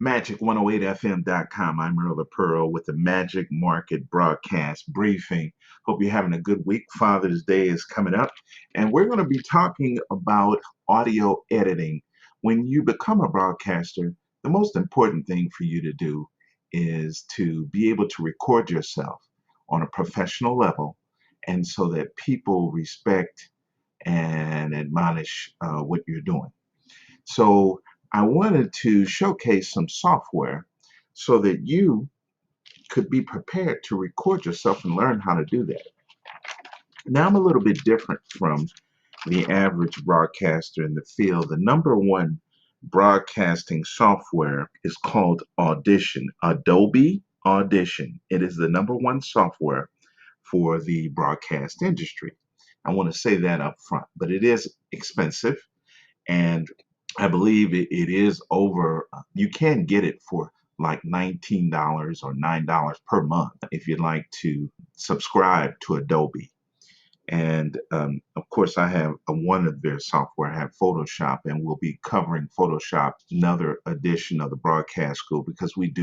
Majic108fm.com. I'm Merle Pearl with the Magic Market Broadcast Briefing. Hope you're having a good week. Father's Day is coming up, and we're going to be talking about audio editing. When you become a broadcaster, the most important thing for you to do is to be able to record yourself on a professional level, and so that people respect and admonish what you're doing. So I wanted to showcase some software so that you could be prepared to record yourself and learn how to do that. Now, I'm a little bit different from the average broadcaster in the field. The number one broadcasting software is called Audition, Adobe Audition. It is the number one software for the broadcast industry. I want to say that up front, but it is expensive. And I believe it is over, you can get it for like $19 or $9 per month if you'd like to subscribe to Adobe. And of course, I have one of their software. I have Photoshop, and we'll be covering Photoshop, another edition of the broadcast school, because we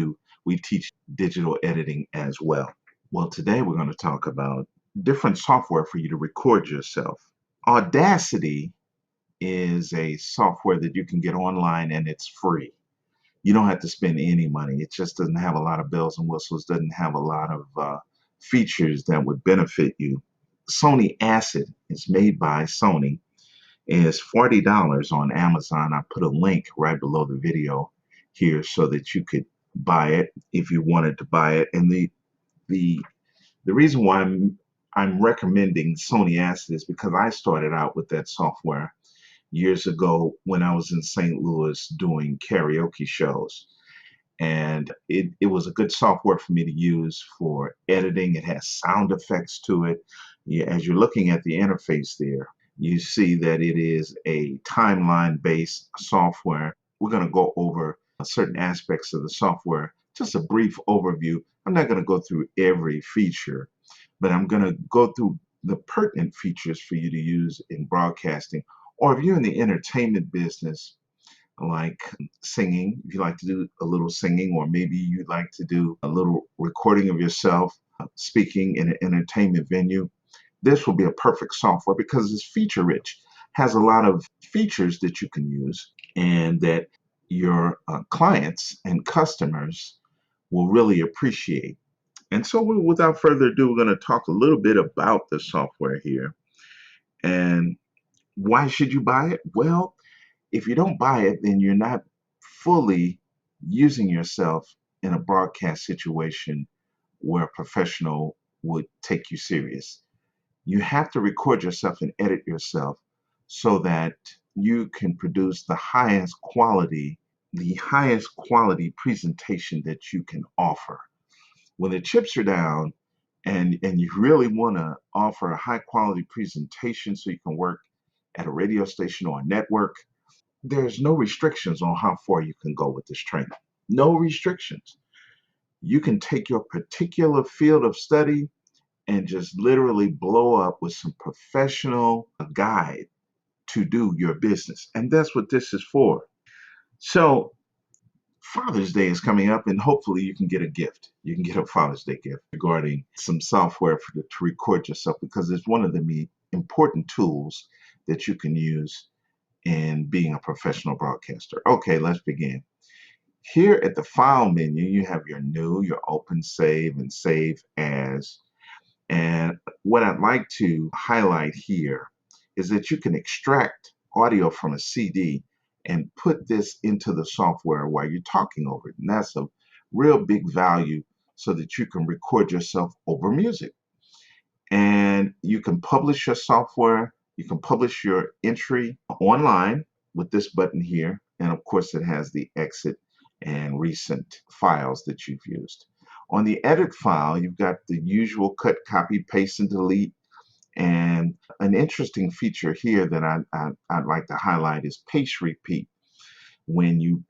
teach digital editing as well. Well, today we're going to talk about different software for you to record yourself. Audacity is a software that you can get online, and it's free. You don't have to spend any money. It just doesn't have a lot of bells and whistles, doesn't have a lot of features that would benefit you. Sony Acid is made by Sony. It's $40 on Amazon. I put a link right below the video here so that you could buy it if you wanted to buy it. And the reason why I'm recommending Sony Acid is because I started out with that software years ago when I was in St. Louis doing karaoke shows. And it was a good software for me to use for editing. It has sound effects to it. As you're looking at the interface there, you see that it is a timeline-based software. We're going to go over certain aspects of the software, just a brief overview. I'm not going to go through every feature, but I'm going to go through the pertinent features for you to use in broadcasting. Or if you're in the entertainment business, like singing, if you like to do a little singing, or maybe you'd like to do a little recording of yourself speaking in an entertainment venue, this will be a perfect software because it's feature rich, has a lot of features that you can use and that your clients and customers will really appreciate. And so without further ado, we're going to talk a little bit about the software here. And why should you buy it? Well, if you don't buy it, then you're not fully using yourself in a broadcast situation where a professional would take you serious. You have to record yourself and edit yourself so that you can produce the highest quality presentation that you can offer. When the chips are down and you really want to offer a high quality presentation so you can work at a radio station or a network, there's no restrictions on how far you can go with this training. No restrictions. You can take your particular field of study and just literally blow up with some professional guide to do your business. And that's what this is for. So Father's Day is coming up, and hopefully you can get a gift. You can get a Father's Day gift regarding some software to record yourself, because it's one of the important tools that you can use in being a professional broadcaster. Okay, let's begin. Here at the file menu, you have your new, your open, save, and save as. And what I'd like to highlight here is that you can extract audio from a CD and put this into the software while you're talking over it. And that's a real big value so that you can record yourself over music. And you can publish your software. You can publish your entry online with this button here. And of course, it has the exit and recent files that you've used. On the edit file, you've got the usual cut, copy, paste, and delete. And an interesting feature here that I'd like to highlight is paste repeat. When you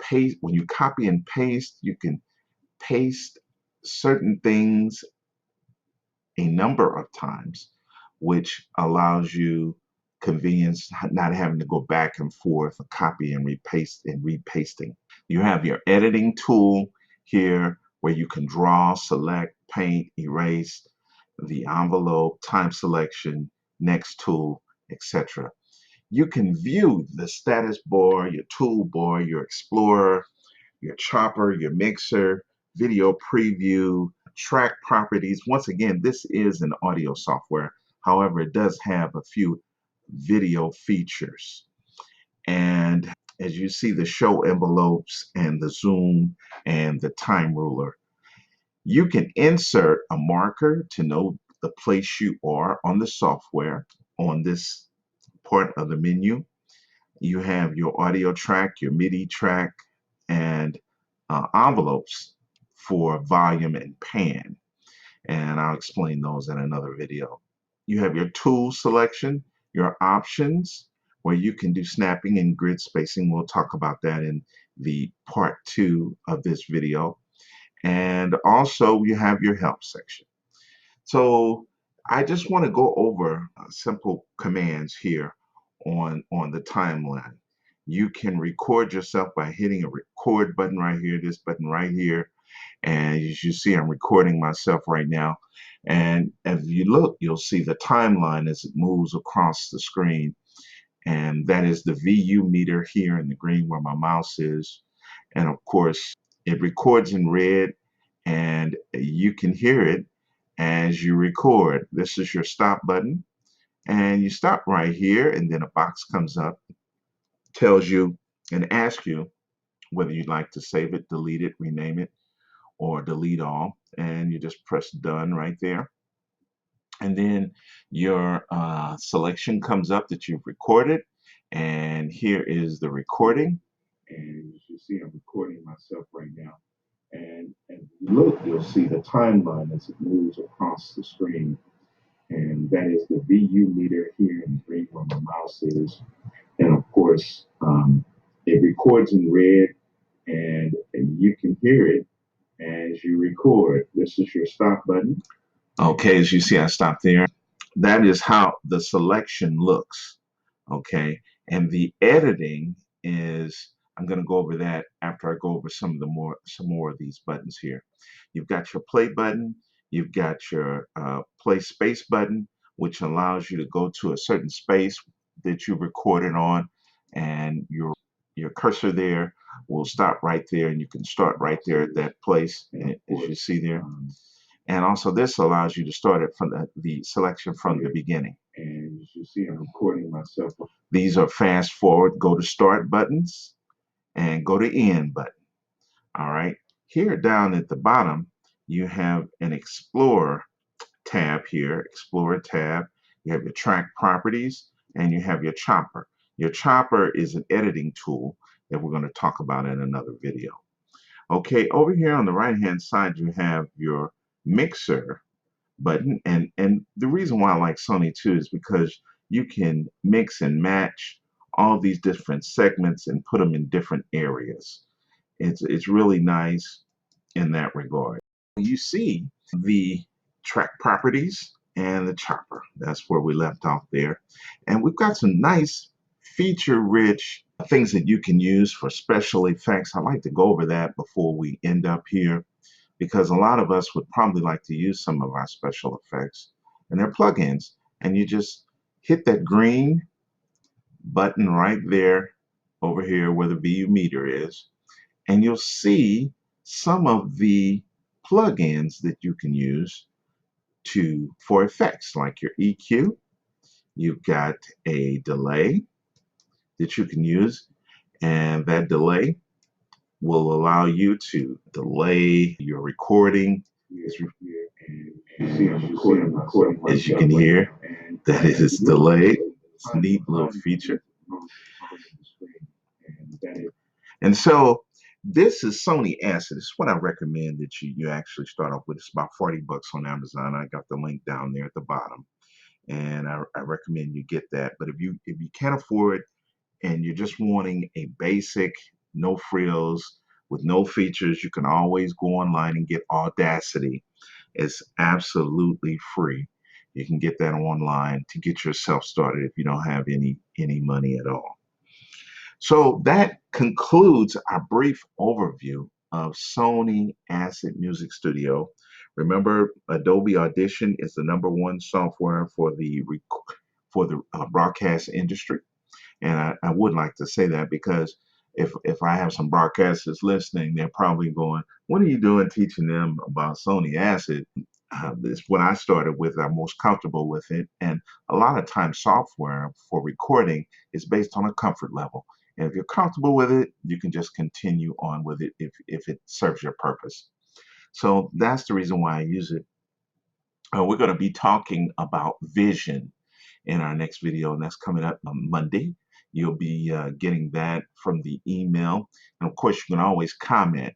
copy and paste, you can paste certain things a number of times, which allows you convenience, not having to go back and forth, copy and repaste and repasting. You have your editing tool here where you can draw, select, paint, erase, the envelope, time selection, next tool, etc. You can view the status bar, your toolbar, your explorer, your chopper, your mixer, video preview, track properties. Once again, this is an audio software. However, it does have a few video features. And as you see, the show envelopes and the zoom and the time ruler. You can insert a marker to know the place you are on the software on this part of the menu. You have your audio track, your MIDI track, and envelopes for volume and pan. And I'll explain those in another video. You have your tool selection, your options, where you can do snapping and grid spacing. We'll talk about that in the part 2 of this video. And also you have your help section. So I just want to go over simple commands here on the timeline. You can record yourself by hitting a record button right here, this button right here. And as you see, I'm recording myself right now. And if you look, you'll see the timeline as it moves across the screen. And that is the VU meter here in the green where my mouse is. And of course, it records in red and you can hear it as you record. This is your stop button. And you stop right here, and then a box comes up, tells you and asks you whether you'd like to save it, delete it, rename it, or delete all. And you just press done right there. And then your selection comes up that you've recorded. And here is the recording. And as you see, I'm recording myself right now. And look, you'll see the timeline as it moves across the screen. And that is the VU meter here in green where my mouse is. And of course, it records in red and you can hear it as you record. This is your stop button. Okay, as you see, I stopped there. That is how the selection looks. Okay, and the editing is, I'm going to go over that after I go over some more of these buttons here. You've got your play button. You've got your play space button, which allows you to go to a certain space that you recorded on, and your cursor there will stop right there, and you can start right there at that place, as you see there. And also this allows you to start it from the selection from the beginning. And as you see, I'm recording myself. These are fast forward, go to start buttons, and go to end button. All right. Here down at the bottom, you have an Explorer tab here, Explorer tab. You have your track properties, and you have your chopper. Your chopper is an editing tool that we're going to talk about in another video. Okay, over here on the right-hand side, you have your mixer button. And the reason why I like Sony too is because you can mix and match all these different segments and put them in different areas. It's really nice in that regard. You see the track properties and the chopper. That's where we left off there. And we've got some nice feature-rich things that you can use for special effects. I'd like to go over that before we end up here, because a lot of us would probably like to use some of our special effects, and they're plugins. And you just hit that green button right there over here where the VU meter is, and you'll see some of the plugins that you can use for effects, like your EQ. You've got a delay that you can use, and that delay will allow you to delay your recording. As you can hear, that is delayed. It's a neat little feature. And so this is Sony Acid. This is what I recommend that you actually start off with. It's about 40 bucks on Amazon. I got the link down there at the bottom, and I recommend you get that. But if you can't afford it and you're just wanting a basic, no frills, with no features, you can always go online and get Audacity. It's absolutely free. You can get that online to get yourself started if you don't have any money at all. So that concludes our brief overview of Sony Acid Music Studio. Remember, Adobe Audition is the #1 software for the broadcast industry. And I would like to say that because if I have some broadcasters listening, they're probably going, "What are you doing teaching them about Sony Acid?" It's what I started with. I'm most comfortable with it, and a lot of times software for recording is based on a comfort level. And if you're comfortable with it, you can just continue on with it if it serves your purpose. So that's the reason why I use it. We're going to be talking about vision in our next video, and that's coming up on Monday. You'll be getting that from the email. And of course, you can always comment.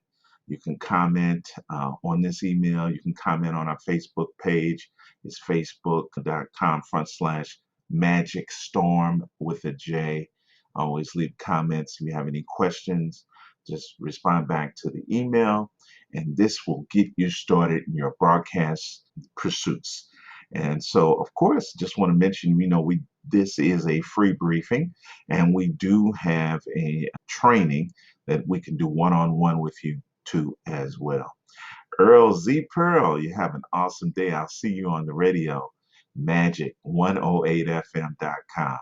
You can comment on this email. You can comment on our Facebook page. It's facebook.com/Majic Storm with a J. Always leave comments. If you have any questions, just respond back to the email, and this will get you started in your broadcast pursuits. And so, of course, just want to mention, this is a free briefing, and we do have a training that we can do one-on-one with you too as well. Earl Z Pearl, you have an awesome day. I'll see you on the radio. Majic108fm.com.